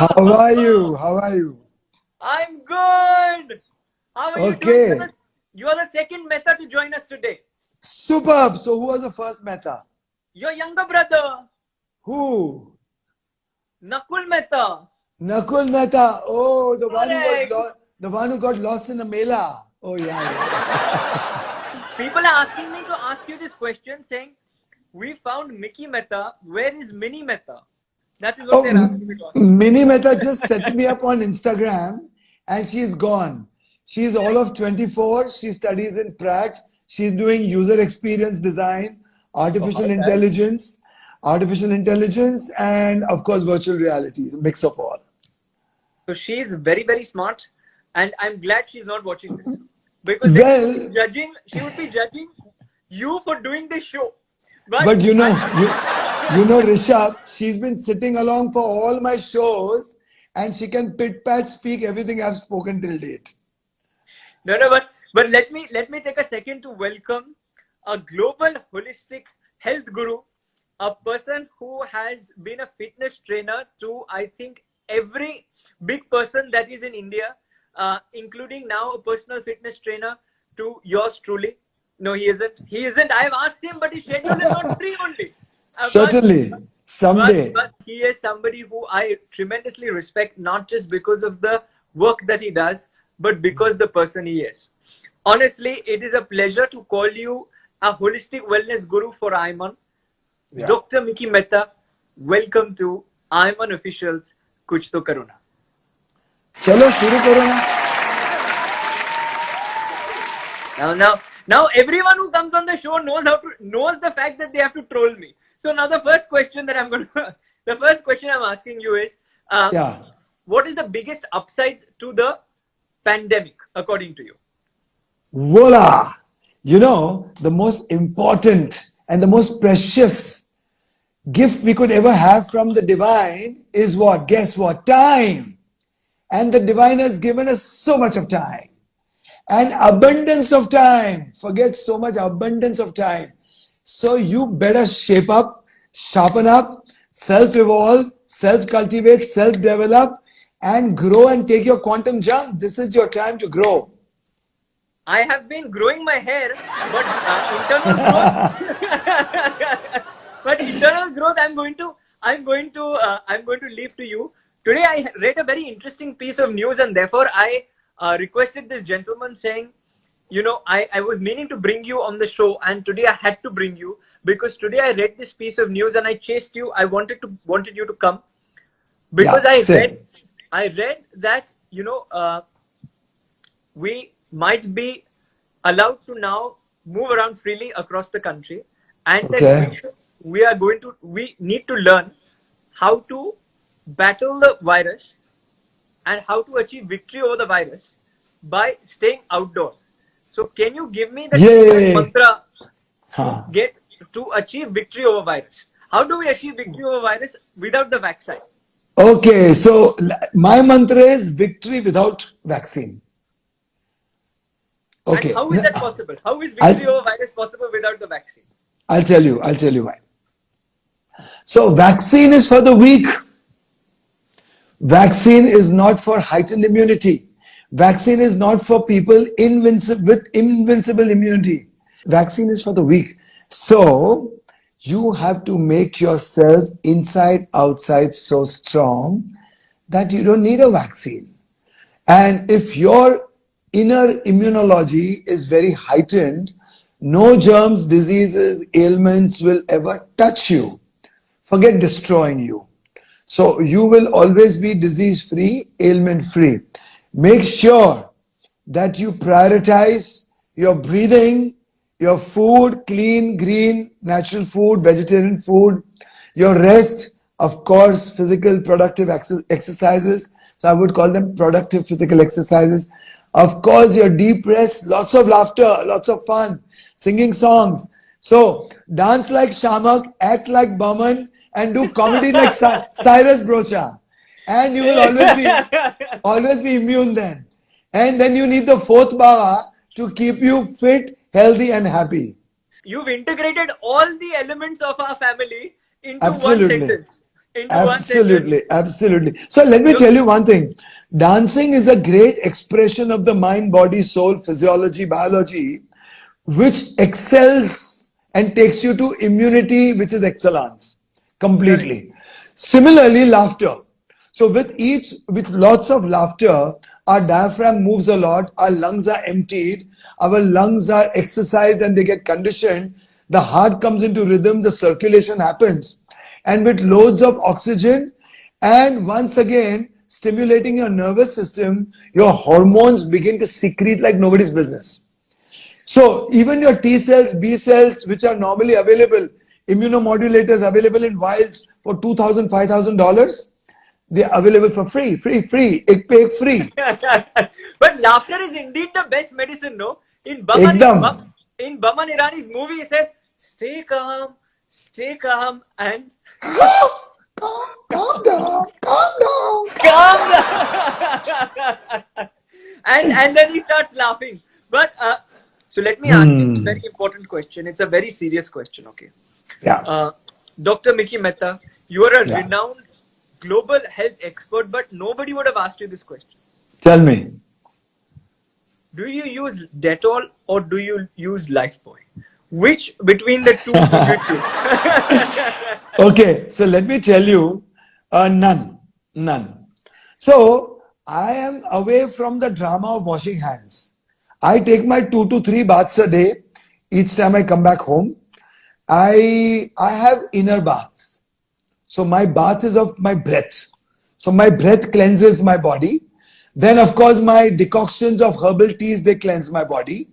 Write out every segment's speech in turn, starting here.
How are you? How are you? I'm good. How are you doing? Okay. You are the second Mehta to join us today. Superb. So who was the first Mehta? Your younger brother, Who? Nakul Mehta. Nakul Mehta. Oh, Correct. the one who got lost in a mela. Oh yeah. People are asking me to ask you this question saying, we found Mickey Mehta. Where is Mini Mehta? That is what Oh, they're asking me to ask. Mini Mehta just set me up on Instagram and she's gone. She's all of 24. She studies in Pratt. She's doing user experience design, artificial All right. intelligence, and of course virtual reality, a mix of all. So she's very, very smart. And I'm glad she's not watching this. Because then Well, she would be judging you for doing this show. But but you know, Rishabh, she's been sitting along for all my shows and she can pit pat speak everything I've spoken till date. No, but let me take a second to welcome a global holistic health guru, a person who has been a fitness trainer to I think every big person that is in India, including now a personal fitness trainer to yours truly. No, he isn't. He isn't. I've asked him, but his schedule is not free only. Uh, but Certainly, someday. but he is somebody who I tremendously respect, not just because of the work that he does, but because the person he is. Honestly, it is a pleasure to call you a holistic wellness guru for Ayman. Yeah. Dr. Mickey Mehta, welcome to Ayman Officials Kuch To Karo Na. चलो शुरू करो ना. Now everyone who comes on the show knows the fact that they have to troll me. So now the first question I'm asking you is, Yeah. what is the biggest upside to the pandemic according to you? Voila! You know, the most important and the most precious gift we could ever have from the divine is what? Guess what? Time. And the divine has given us so much of time. And abundance of time. Forget so much abundance of time. So you better shape up, sharpen up, self-evolve, self-cultivate, self-develop, and grow and take your quantum jump. This is your time to grow. I have been growing my hair, but internal growth. But internal growth, I'm going to leave to you. Today, I read a very interesting piece of news, and therefore, I requested this gentleman saying, I was meaning to bring you on the show, and today I had to bring you because today I read this piece of news and I chased you. I wanted you to come because Yeah, same. I read that we might be allowed to now move around freely across the country, and that Okay. we need to learn how to battle the virus and how to achieve victory over the virus by staying outdoors. So can you give me the secret Yay! mantra Huh. to achieve victory over virus? How do we achieve victory over virus without the vaccine? Okay, so my mantra is victory without vaccine. And Okay, how is that possible? How is victory over virus possible without the vaccine? I'll tell you why. So vaccine is for the weak. Vaccine is not for heightened immunity. Vaccine is not for people with invincible immunity. Vaccine is for the weak. So you have to make yourself inside, outside so strong that you don't need a vaccine. And if your inner immunology is very heightened, no germs, diseases, ailments will ever touch you. Forget destroying you. So you will always be disease free, ailment free. Make sure that you prioritize your breathing, your food, clean, green, natural food, vegetarian food, your rest, of course, physical productive exercises. So I would call them productive physical exercises. Of course, your deep rest, lots of laughter, lots of fun, singing songs. So dance like Shamak, act like Baman, and do comedy like Cyrus Brocha. And you will always be immune then. And then you need the fourth Baba to keep you fit, healthy, and happy. You've integrated all the elements of our family into one Absolutely. sentence. into one sentence. Absolutely, absolutely. So let me tell you one thing. Dancing is a great expression of the mind, body, soul, physiology, biology, which excels and takes you to immunity, which is excellence completely. Similarly, laughter. So with lots of laughter, our diaphragm moves a lot, our lungs are emptied, our lungs are exercised and they get conditioned. The heart comes into rhythm, the circulation happens. And with loads of oxygen, and once again, stimulating your nervous system, your hormones begin to secrete like nobody's business. So even your T cells, B cells, which are normally available, immunomodulators available in vials for $2,000, $5,000, they're available for free. Ek pe ek free. But laughter is indeed the best medicine, no? In Ekdam. Baman Irani's movie, he says, stay calm, and Calm down. calm down. and then he starts laughing. But so let me ask you a very important question. It's a very serious question, okay? Yeah. Dr. Mickey Mehta, you are a Yeah. renowned global health expert, but nobody would have asked you this question. Tell me. Do you use Dettol or do you use Lifebuoy? Which between the two would you choose? Okay, so let me tell you, none. So I am away from the drama of washing hands. I take my 2 to 3 baths a day each time I come back home. I have inner baths. So my bath is of my breath. So my breath cleanses my body. Then of course my decoctions of herbal teas, they cleanse my body.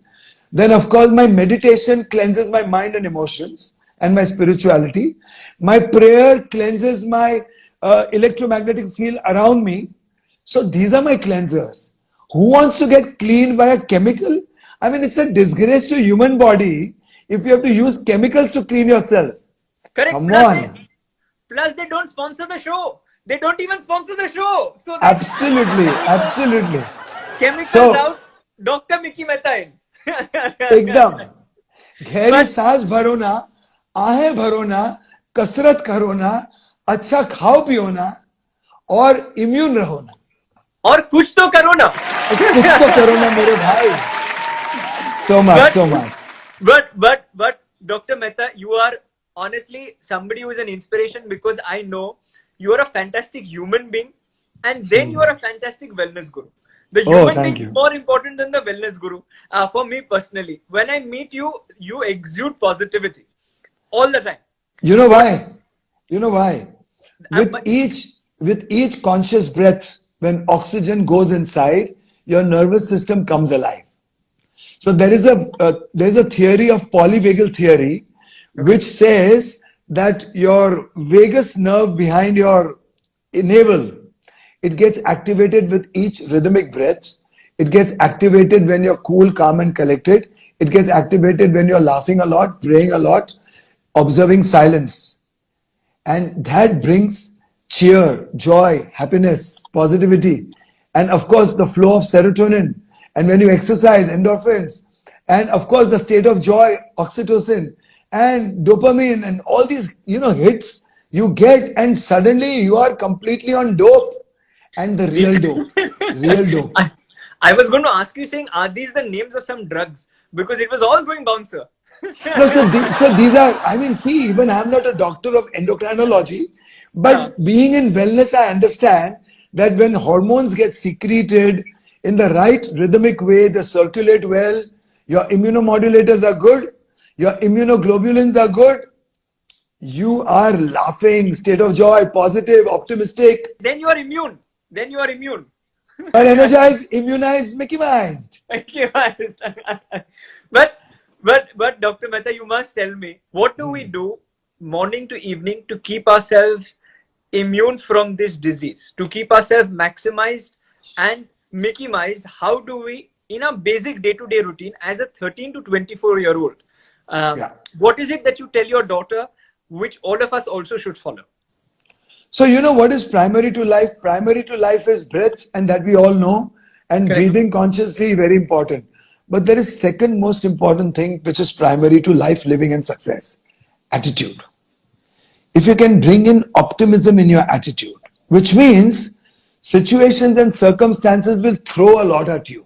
Then of course my meditation cleanses my mind and emotions and my spirituality. My prayer cleanses my electromagnetic field around me. So these are my cleansers. Who wants to get cleaned by a chemical? I mean, it's a disgrace to human body if you have to use chemicals to clean yourself. Correct. Come Plus on. Plus, they don't sponsor the show. They don't even sponsor the show. So Absolutely. chemicals So- out. Dr. Mickey Mehta in. एकदम गहरी सांस भरो ना, आहें भरो ना, कसरत करो ना, अच्छा खाओ पियो ना और इम्यून रहो ना. और कुछ तो करो ना. कुछ तो करो ना मेरे भाई. So much. But Dr. Mehta, you are honestly somebody who is an inspiration because I know you are a fantastic human being and then you are a fantastic wellness guru. The human thank being you. is more important than the wellness guru. For me personally, when I meet you, you exude positivity all the time. You know why? With But- each conscious breath, when oxygen goes inside, your nervous system comes alive. So there is a theory of polyvagal theory, which says that your vagus nerve behind your navel, it gets activated with each rhythmic breath. It gets activated when you're cool, calm, and collected. It gets activated when you're laughing a lot, praying a lot, observing silence. And that brings cheer, joy, happiness, positivity, and of course the flow of serotonin. And when you exercise, endorphins, and of course the state of joy, oxytocin, and dopamine, and all these hits you get, and suddenly you are completely on dope, and the real dope. I was going to ask you saying, are these the names of some drugs? Because it was all going bouncer. No, so these are, I mean, see, even I'm not a doctor of endocrinology, but being in wellness, I understand that when hormones get secreted in the right rhythmic way, they circulate well, your immunomodulators are good, your immunoglobulins are good, you are laughing, state of joy, positive, optimistic, Then you are immune. are energized, immunized, Mickey-ized. but Dr. Mehta, you must tell me, what do we do morning to evening to keep ourselves immune from this disease, to keep ourselves maximized and Mickey-ized? How do we, in a basic day-to-day routine, as a 13 to 24-year-old, what is it that you tell your daughter, which all of us also should follow? So you know what is primary to life? Primary to life is breath, and that we all know, and Correct. breathing consciously, very important. But there is second most important thing which is primary to life, living and success. Attitude. if you can bring in optimism in your attitude, which means situations and circumstances will throw a lot at you.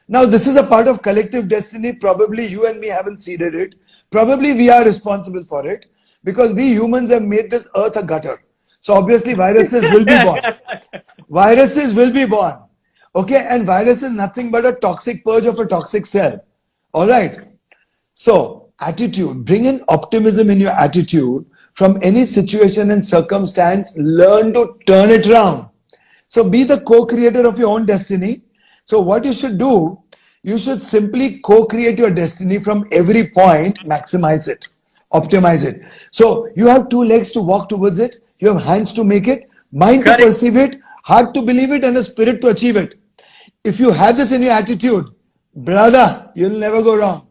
Now, this is a part of collective destiny. Probably you and me haven't seeded it. Probably we are responsible for it because we humans have made this earth a gutter. So obviously viruses will be born. Viruses will be born. Okay, and virus is nothing but a toxic purge of a toxic cell. All right. So, attitude, bring in optimism in your attitude from any situation and circumstance. Learn to turn it around. So, be the co-creator of your own destiny. So, what you should do, you should simply co-create your destiny from every point, maximize it, optimize it. So, you have two legs to walk towards it, you have hands to make it, mind Correct. to perceive it, heart to believe it, and a spirit to achieve it. If you have this in your attitude, brother, you'll never go wrong.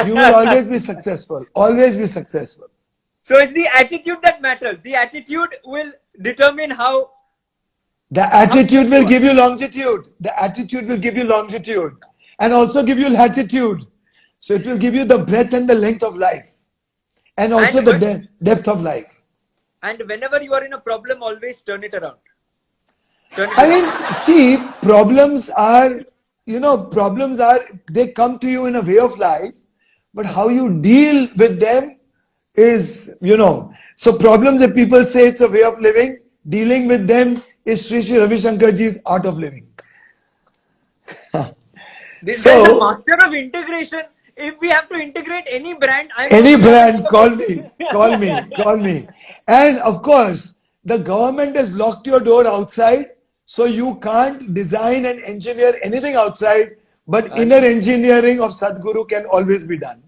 You will always be successful. Always be successful. So it's the attitude that matters. The attitude will determine how. The attitude will give you longitude. The attitude will give you longitude and also give you latitude. So it will give you the breadth and the length of life and also And the depth of life. And whenever you are in a problem, always turn it around. Turn it I around. mean, see, problems are, they come to you in a way of life, but how you deal with them is, so problems, if people say it's a way of living, dealing with them is Sri Sri Ravi Shankar Ji's art of living. This So- guy is a master of integration. If we have to integrate any brand, Any brand, call me. And of course, the government has locked your door outside, so you can't design and engineer anything outside, but inner engineering of Sadhguru can always be done.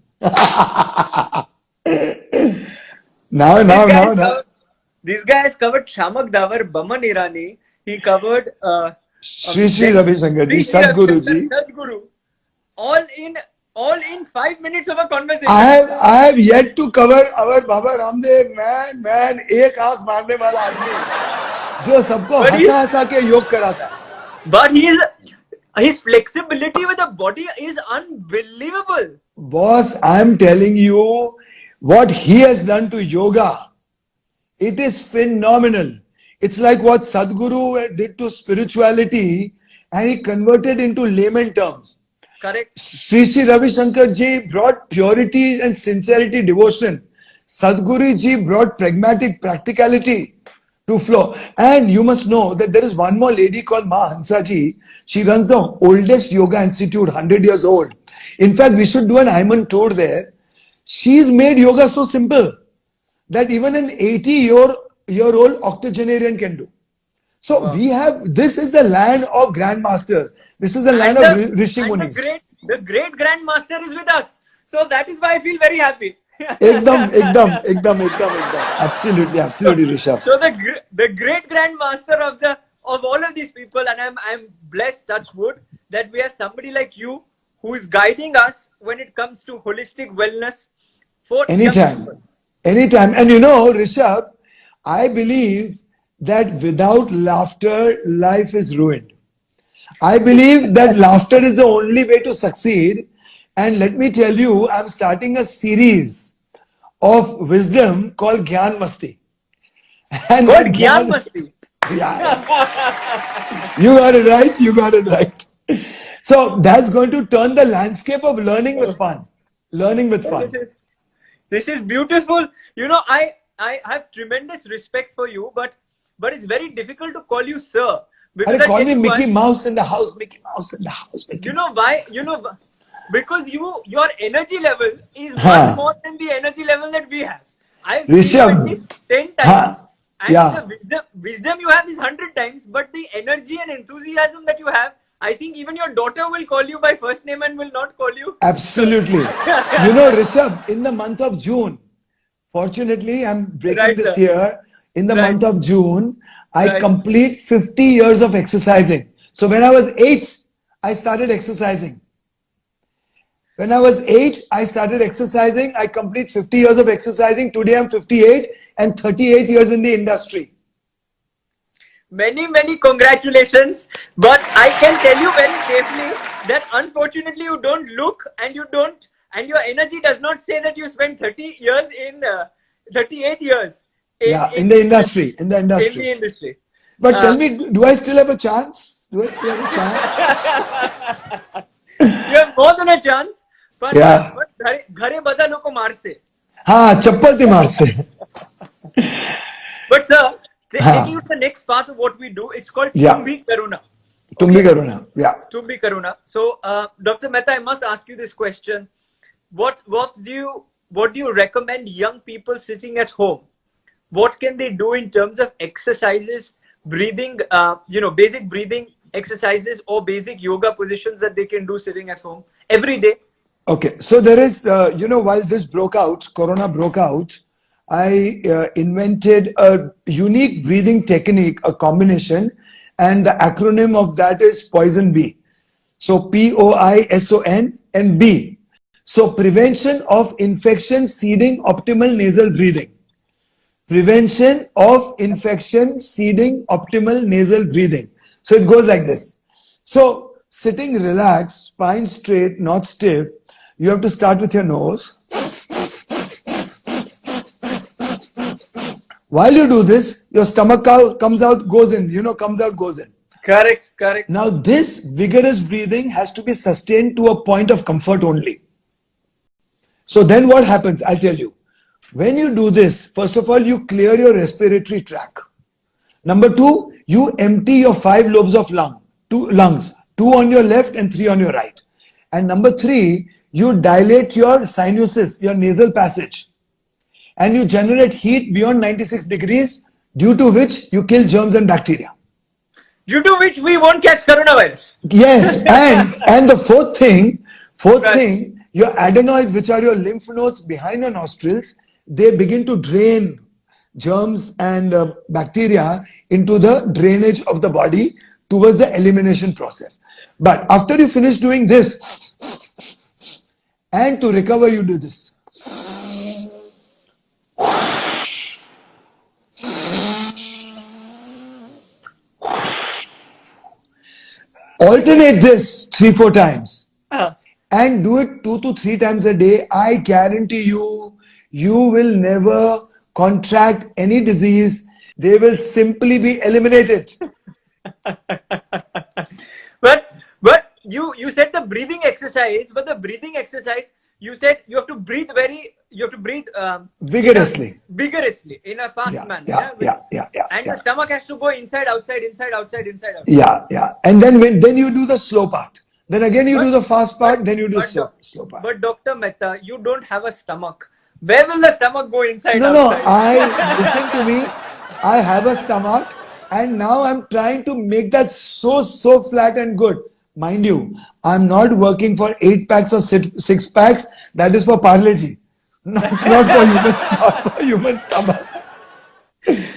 Now. This guy has covered Shamak Davar, Baman Irani. He covered Sri Sri Ravi Shankar Ji, Sri Ravi Sadhguru Shankar, Ji. Sadhguru. All in 5 minutes of a conversation. I have yet to cover our Baba Ramdev, man, एक आंख मारने वाला आदमी जो सबको But हंसा हंसा के योग कराता है. But his flexibility with the body is unbelievable. Boss, I'm telling you what he has done to yoga. It is phenomenal. It's like what Sadhguru did to spirituality and he converted into layman terms. Correct. Sri Sri Ravi Shankar Ji brought purity and sincerity, devotion. Sadhguru Ji brought pragmatic practicality to flow. And you must know that there is one more lady called Ma Hansa Ji. She runs the oldest yoga institute, 100 years old. In fact, we should do an Ayman tour there. She's made yoga so simple that even an 80-year-old octogenarian can do. So this is the land of grandmasters. This is the land of Rishi Munis. The great grandmaster is with us. So that is why I feel very happy. Ekdam. Absolutely, Rishabh. So the great grandmaster of all of these people, and I'm blessed, touch wood, that we have somebody like you who is guiding us when it comes to holistic wellness for young people. Anytime. And Rishabh, I believe that without laughter, life is ruined. I believe that laughter is the only way to succeed. And let me tell you, I'm starting a series of wisdom called Gyan Masti. And What Gyan Masti? Yeah. You got it right. So that's going to turn the landscape of learning with fun. This is beautiful. I have tremendous respect for you, but it's very difficult to call you sir. Because call me Mickey Mouse in the house. You know why? Because your energy level is much more than the energy level that we have. I've seen you 10 times. And the wisdom you have is 100 times, but the energy and enthusiasm that you have, I think even your daughter will call you by first name and will not call you. Absolutely. Rishabh, in the month of June, fortunately, I'm breaking this here. In the month of June, I complete 50 years of exercising. So when I was 8, I started exercising. I complete 50 years of exercising. Today I'm 58 and 38 years in the industry. Many congratulations. But I can tell you very safely that unfortunately you don't look and your energy does not say that you spent 38 years Yeah, in the industry, in the In industry. the industry. But tell me, do I still have a chance? Do I still have a chance? You have more than a chance. But Yeah. घरे बधा लोको मारसे. हाँ, चप्पल थी मार से. But sir, हाँ. taking you to the next part of what we do, it's called Yeah. Tum Bhi Karuna. तुम भी करो ना. Yeah. Tum Bhi Karuna. So, Dr. Mehta, I must ask you this question: what do you recommend young people sitting at home? What can they do in terms of exercises, breathing, basic breathing exercises or basic yoga positions that they can do sitting at home every day? Okay, so there is, while this broke out, Corona broke out, I invented a unique breathing technique, a combination, and the acronym of that is Poison B. So POISON and B. So prevention of infection seeding optimal nasal breathing. Prevention of infection seeding optimal nasal breathing. So it goes like this. So sitting relaxed, spine straight, not stiff, you have to start with your nose. While you do this, your stomach comes out, goes in, comes out, goes in. Correct. Now this vigorous breathing has to be sustained to a point of comfort only. So then what happens? I'll tell you. When you do this, first of all, you clear your respiratory tract. Number two, you empty your 5 lobes of lungs, 2 on your left and 3 on your right. And number 3, you dilate your sinuses, your nasal passage. And you generate heat beyond 96 degrees, due to which you kill germs and bacteria. Due to which we won't catch coronavirus. Yes, and the fourth thing, your adenoids, which are your lymph nodes behind your nostrils, they begin to drain germs and bacteria into the drainage of the body towards the elimination process. But after you finish doing this, and to recover, you do this. Alternate this 3-4 times. And do it 2 to 3 times a day. I guarantee you, you will never contract any disease. They will simply be eliminated. But you said the breathing exercise, you said you have to breathe vigorously in a fast manner. Yeah. And the stomach has to go inside, outside. Yeah. And then you do the slow part. Then again you do the fast part, then you do slow part. But Dr. Mehta, you don't have a stomach. Where will the stomach go inside? No, listen to me. I have a stomach and now I'm trying to make that so flat and good. Mind you, I'm not working for 8 packs or 6 packs. That is for Parle-G. Not for human stomach.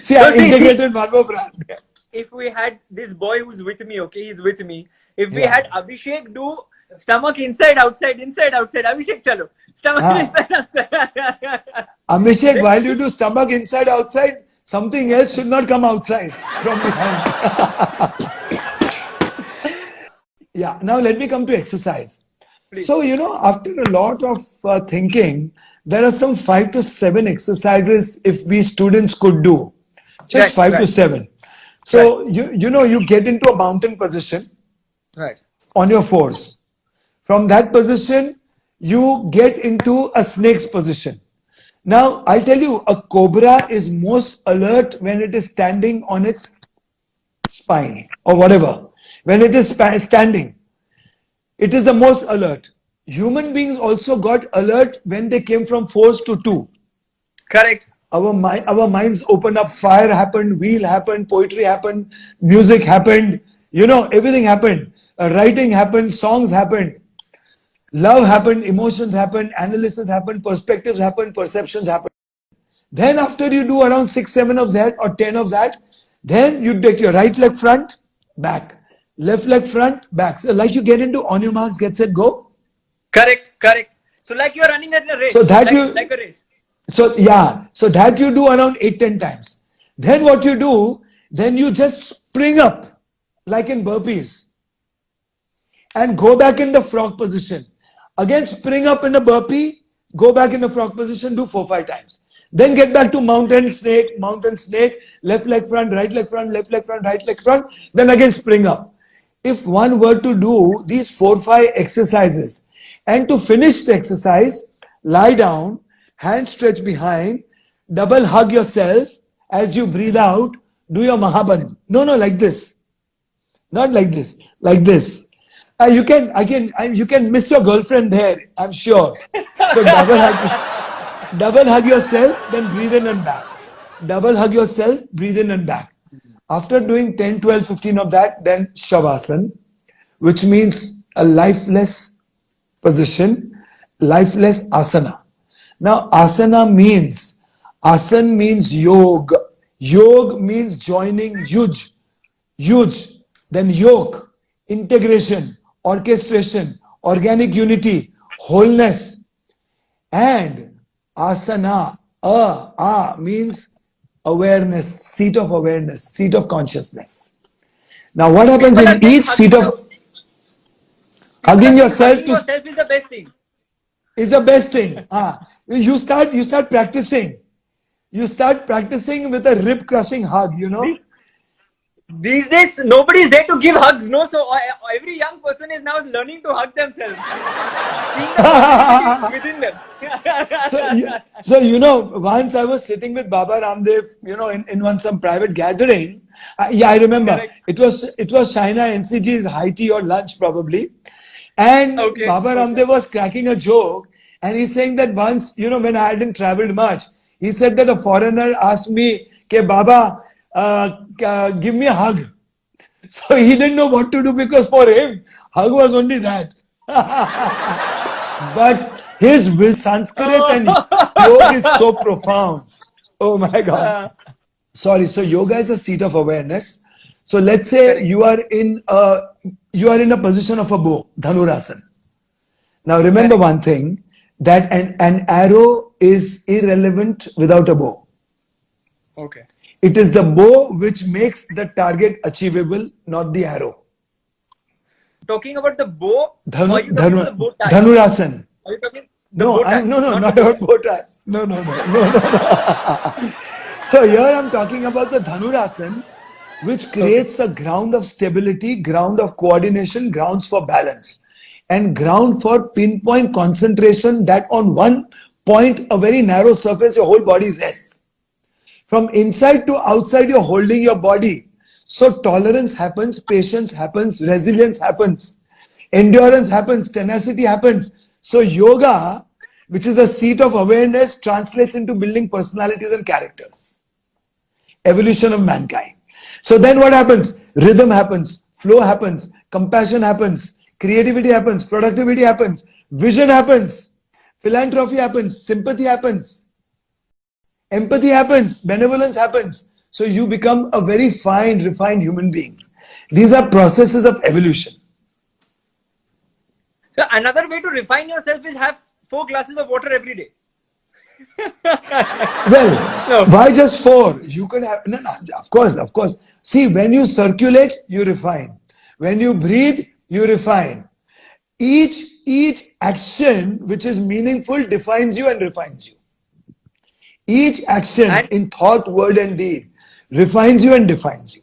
See, I integrated Marvo brand. If we had this boy who's with me, okay, he's with me. If we had Abhishek do stomach inside, outside, Abhishek, chalo. Stomach inside, outside. Abhishek, while you do stomach inside, outside, something else should not come outside from behind. Yeah, now let me come to exercise. Please. So, after a lot of thinking, there are some 5 to 7 exercises if we students could do. Just 5 to 7. So, you get into a mountain position on your fours. From that position, you get into a snake's position. Now, I tell you, a cobra is most alert when it is standing on its spine or whatever. When it is standing, it is the most alert. Human beings also got alert when they came from 4s to 2. Correct. Our minds opened up, fire happened, wheel happened, poetry happened, music happened, everything happened. Writing happened, songs happened, love happened, emotions happened, analysis happened, perspectives happened, perceptions happened. Then after you do around 6, 7 of that or 10 of that, then you take your right leg front, back, left leg front, back. So like you get into on your marks, get set, go. Correct. So like you're running at a race. So that like a race. So that you do around 8, 10 times. Then what you do, then you just spring up like in burpees and go back in the frog position. Again, spring up in a burpee, go back in the frog position, do 4, 5 times. Then get back to mountain snake, left leg front, left leg front, right leg front, then again spring up. If one were to do these 4-5 exercises and to finish the exercise, lie down, hands stretched behind, double hug yourself as you breathe out, do your Mahabandh. No, like this. Not like this, like this. You can miss your girlfriend there, I'm sure. So double hug yourself, then breathe in and back. Double hug yourself, breathe in and back. After doing 10, 12, 15 of that, then Shavasana, which means a lifeless position, lifeless asana. Now, asana means yoga. Yoga means joining yuj. Then yoke, integration, orchestration, organic unity, wholeness. And asana, means awareness, seat of awareness, seat of consciousness. Now what happens People are in saying each seat of hugging yourself Hugging yourself is the best thing. is the best thing. You start practicing. You start practicing with a rib crushing hug, you know. These days, nobody is there to give hugs, no? So every young person is now learning to hug themselves. Seeing the positivity within them. So you know, once I was sitting with Baba Ramdev, you know, in some private gathering. I remember. Correct. It was China NCG's high tea or lunch probably. And Baba Ramdev was cracking a joke, and he's saying that once, you know, when I hadn't traveled much, he said that a foreigner asked me, "Ke Baba, give me a hug." So he didn't know what to do because for him, hug was only that. But his Sanskrit and yoga is so profound. Oh my God. Sorry. So yoga is a seat of awareness. So let's say you are in a position of a bow, Dhanurasana. Now remember one thing, that an arrow is irrelevant without a bow. Okay. It is the bow which makes the target achievable, not the arrow. Talking about the bow, or you talking about the bow tie? Dhanurasana. Are you talking No, not about bow tie. No. So here I'm talking about the Dhanurasana, which creates a ground of stability, ground of coordination, grounds for balance, and ground for pinpoint concentration, that on one point, a very narrow surface, your whole body rests. From inside to outside, you're holding your body. So tolerance happens, patience happens, resilience happens, endurance happens, tenacity happens. So yoga, which is the seat of awareness, translates into building personalities and characters. Evolution of mankind. So then what happens? Rhythm happens, flow happens, compassion happens, creativity happens, productivity happens, vision happens, philanthropy happens, sympathy happens, empathy happens, benevolence happens. So you become a very fine, refined human being. These are processes of evolution. So another way to refine yourself is have 4 glasses of water every day. Well, why just 4? You could have, no, of course. See, when you circulate, you refine. When you breathe, you refine. Each action which is meaningful defines you and refines you. Each action in thought, word and deed refines you and defines you.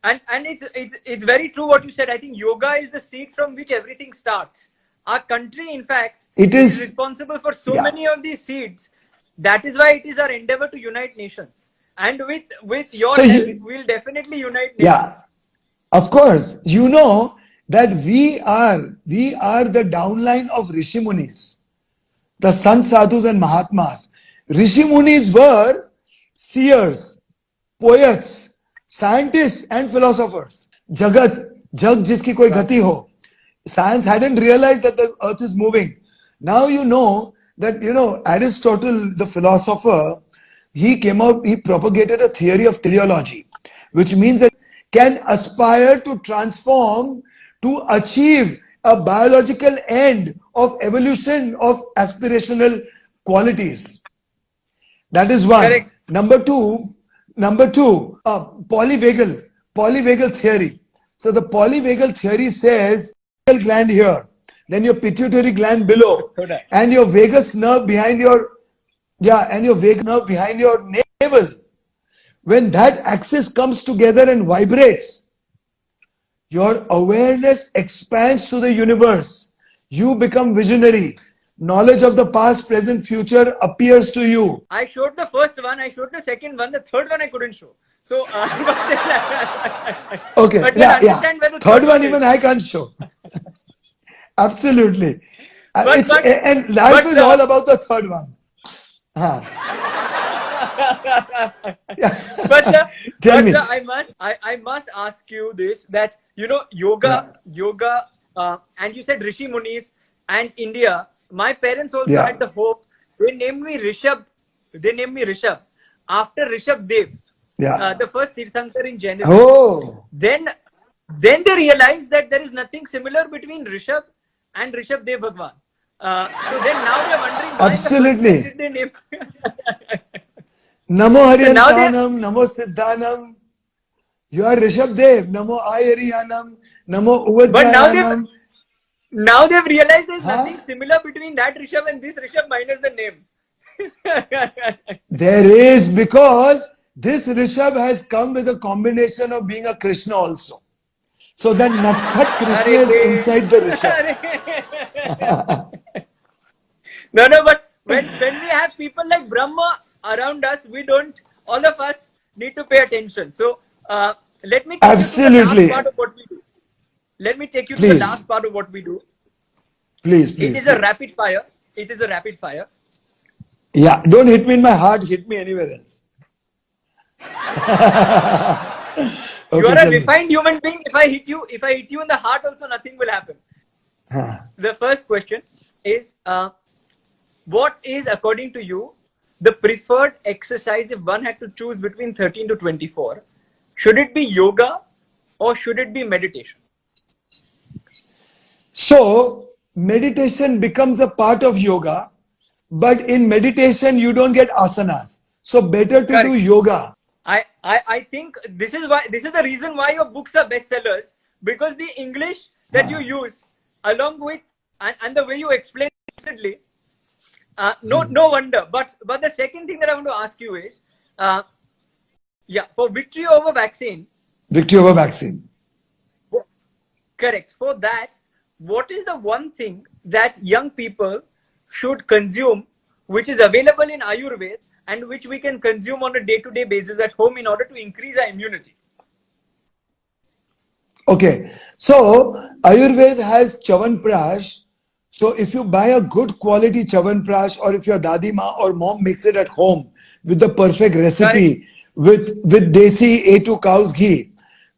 And it's very true what you said. I think yoga is the seed from which everything starts. Our country, in fact, is responsible for so many of these seeds. That is why it is our endeavor to unite nations. And with your help, we'll definitely unite nations. Yeah, of course. You know that we are the downline of Rishi Munis, the Sant Sadhus and Mahatmas. Rishi Munis were seers, poets, scientists and philosophers. Jag jiski koi gati ho. Science hadn't realized that the earth is moving. Now you know that, Aristotle, the philosopher, he propagated a theory of teleology, which means that can aspire to transform, to achieve a biological end of evolution of aspirational qualities. That is one. Correct. Number two, polyvagal theory. So the polyvagal theory says gland here, then your pituitary gland below, and your vagus nerve behind your Yeah, and your vagus nerve behind your navel. When that axis comes together and vibrates, your awareness expands to the universe. You become visionary. Knowledge of the past, present, future appears to you. I showed the first one, I showed the second one, the third one I couldn't show. So, Okay, but yeah, then yeah. understand where the Third one is. even I can't show. Absolutely. But- And life but, is all about the third one. Huh. But, Tell me. I must ask you this, that yoga, and you said Rishi Munis and India. My parents also Yeah. had the hope. They named me Rishabh. After Rishabh Dev, Yeah. the first Tirthankar in Jainism. Oh. Then they realized that there is nothing similar between Rishabh and Rishabh Dev Bhagwan. So then now they're wondering why Absolutely. the first did they name? Namo So now they- Haryantanam, Namo Siddhanam. You are Rishabh Dev. Namo Ayariyanam, Namo But Uvadhyayanam. now they've realized there's Huh? nothing similar between that Rishabh and this Rishabh minus the name. There is, because this Rishabh has come with a combination of being a Krishna also. So that Natkhat Krishna is inside the Rishabh. No, but when we have people like Brahma around us, all of us need to pay attention. So let me take you to the Absolutely. last part of what we do. Let me take you to Please. the last part of what we do. Please, It please. is a please. rapid fire. It is a rapid fire. Yeah, don't hit me in my heart, hit me anywhere else. You are a tell me. refined human being. If I hit you in the heart, also nothing will happen. Huh. The first question is, what is, according to you, the preferred exercise if one had to choose between 13 to 24? Should it be yoga or should it be meditation? So, meditation becomes a part of yoga, but in meditation, you don't get asanas. So, better to Correct. do yoga. I think this is the reason why your books are bestsellers, because the English that you use, along with and the way you explain it recently, no wonder. But the second thing that I want to ask you is, for victory over vaccine. Victory over vaccine. Correct. For that, what is the one thing that young people should consume, which is available in Ayurveda and which we can consume on a day-to-day basis at home in order to increase our immunity? Okay, so Ayurveda has Chawanprash. So if you buy a good quality Chawanprash, or if your dadima or mom makes it at home with the perfect recipe, with desi A2 cow's ghee,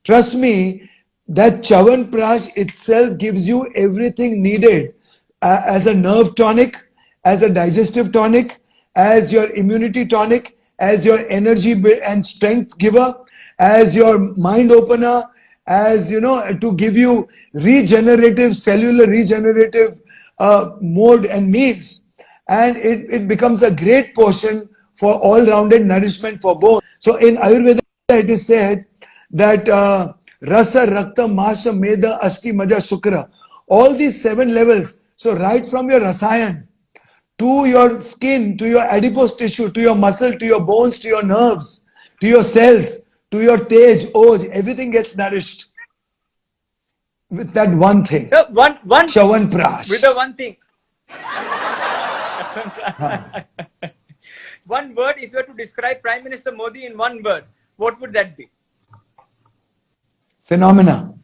trust me, that Chawanprash itself gives you everything needed as a nerve tonic, as a digestive tonic, as your immunity tonic, as your energy and strength giver, as your mind opener, as to give you cellular regenerative mode and means, and it becomes a great portion for all-rounded nourishment for bones. So in Ayurveda it is said that rasa, rakta, masha, meda, asti, maja, shukra, all these 7 levels. So right from your rasayan to your skin, to your adipose tissue, to your muscle, to your bones, to your nerves, to your cells, to your tej, oj, everything gets nourished with that one thing. So one Chawanprash. with the one thing. One word, if you were to describe Prime Minister Modi in one word, what would that be? Phenomena.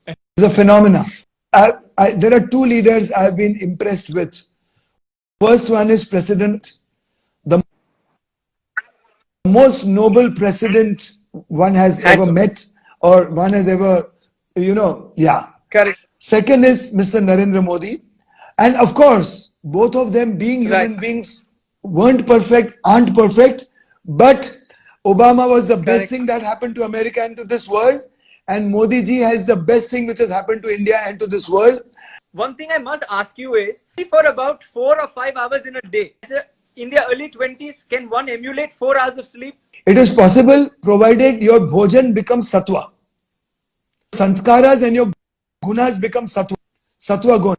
It's a phenomena. There are 2 leaders I've been impressed with. First one is President, the most noble president one has ever met, or one has ever, Correct. Second is Mr. Narendra Modi. And of course, both of them being human Right. beings, aren't perfect, but Obama was the best thing that happened to America and to this world. And Modi ji has the best thing which has happened to India and to this world. One thing I must ask you is, for about 4 or 5 hours in a day, in their early 20s, can one emulate 4 hours of sleep? It is possible, provided your bhojan becomes sattva. Sanskaras and your gunas become sattva gun.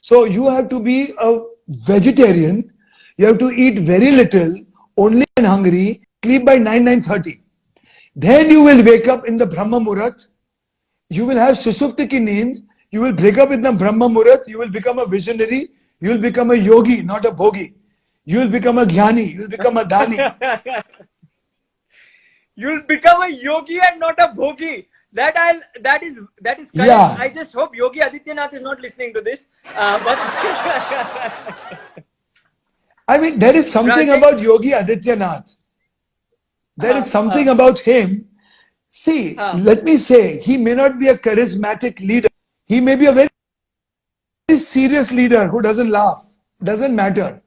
So you have to be a vegetarian, you have to eat very little, only when hungry, sleep by 9:30. Then you will wake up in the Brahma Muhurat. You will have Sushupti ki neend. You will break up in the Brahma Muhurat. You will become a visionary. You will become a yogi, not a bhogi. You will become a jnani. You will become a dani. You'll become a yogi and not a bhogi. That is correct. Yeah. I just hope Yogi Adityanath is not listening to this. But I mean, there is something Rajesh- about Yogi Adityanath. There is something about him. See, let me say, he may not be a charismatic leader. He may be a very serious leader who doesn't laugh. Doesn't matter.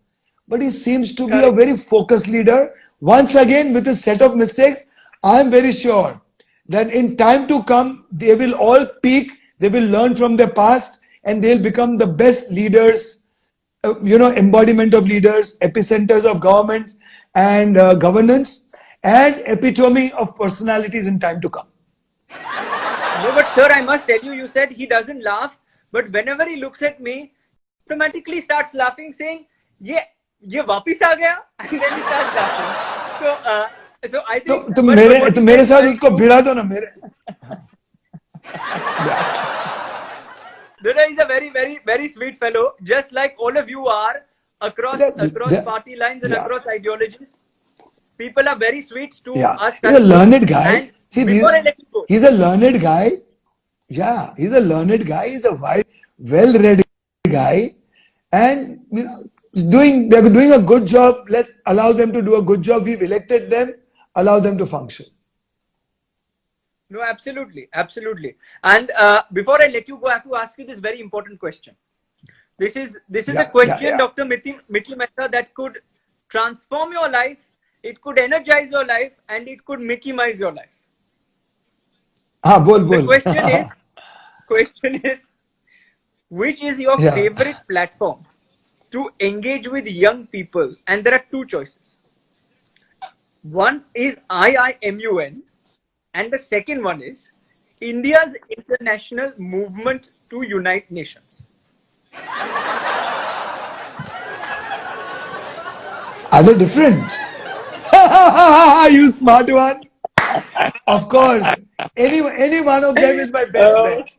But he seems to be a Correct. very focused leader. Once again, with a set of mistakes, I am very sure that in time to come, they will all peak. They will learn from their past and they'll become the best leaders, embodiment of leaders, epicenters of government and governance, and epitome of personalities in time to come. no, but sir, I must tell you, you said he doesn't laugh, but whenever he looks at me, automatically starts laughing, saying, "ये वापिस आ गया," and then he starts laughing. So I think. तो but what you मेरे said साथ is उसको true. भिड़ा दो ना मेरे. Dada is a very, very, very sweet fellow, just like all of you are across party lines and Yeah. across ideologies. People are very sweet to Yeah, us. he's a learned guy. And See, before I let you go, he's a learned guy. Yeah, he's a learned guy. He's a wise, well-read guy, and they're doing a good job. Let's allow them to do a good job. We've elected them. Allow them to function. no, absolutely, absolutely. And before I let you go, I have to ask you this very important question. This is a question, Dr. Miti Mehta, that could transform your life. It could energize your life, and it could Mickey-mize your life. Bol. The question is, which is your favorite platform to engage with young people? And there are two choices. One is IIMUN, and the second one is India's international movement to unite nations. Are they different? You smart one. Of course, any one of them is my best bet.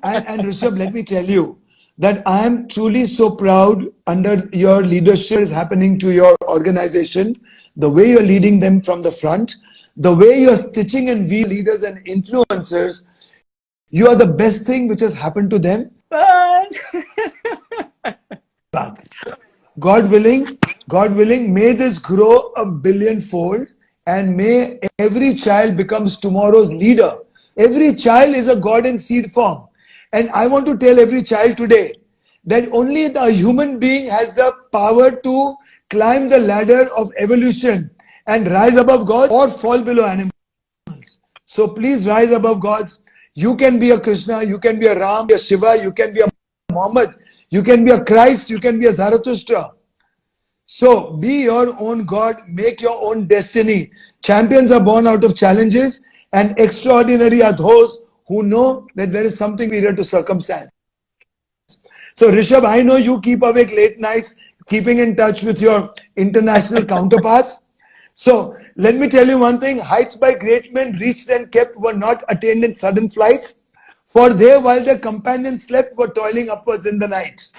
And Rishabh, let me tell you that I am truly so proud under your leadership is happening to your organization, the way you're leading them from the front, the way you're stitching and weaving leaders and influencers. You are the best thing which has happened to them. God willing, may this grow a billionfold, and may every child becomes tomorrow's leader. Every child is a God in seed form. And I want to tell every child today that only the human being has the power to climb the ladder of evolution and rise above God or fall below animals. So please rise above gods. You can be a Krishna, you can be a Ram, a Shiva, you can be a Muhammad, you can be a Christ, you can be a Zarathustra. So be your own God, make your own destiny. Champions are born out of challenges, and extraordinary are those who know that there is something superior to circumstance. So Rishabh, I know you keep awake late nights, keeping in touch with your international counterparts. So let me tell you one thing, heights by great men reached and kept were not attained in sudden flights, for they, while their companions slept, were toiling upwards in the nights.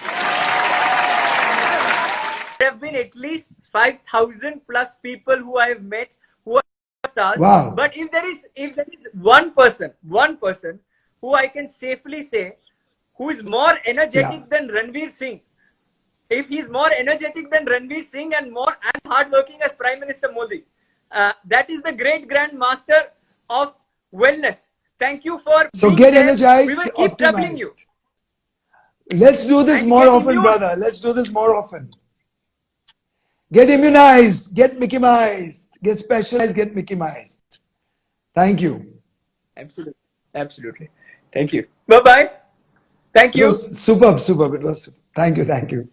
There have been at least 5,000 plus people who I have met who are stars. Wow. But if there is one person who I can safely say who is more energetic than Ranveer Singh, if he's more energetic than Ranveer Singh and more as hardworking as Prime Minister Modi, that is the great grand master of wellness. Thank you for being get there. energized, We will keep troubling you. Let's do this And more get often, immune. brother. Let's do this more often. Get immunized, get Mickey-mized, get specialized, get Mickey-mized. Thank you. Absolutely. Thank you. Bye-bye. Thank It you. was superb. It was. Thank you.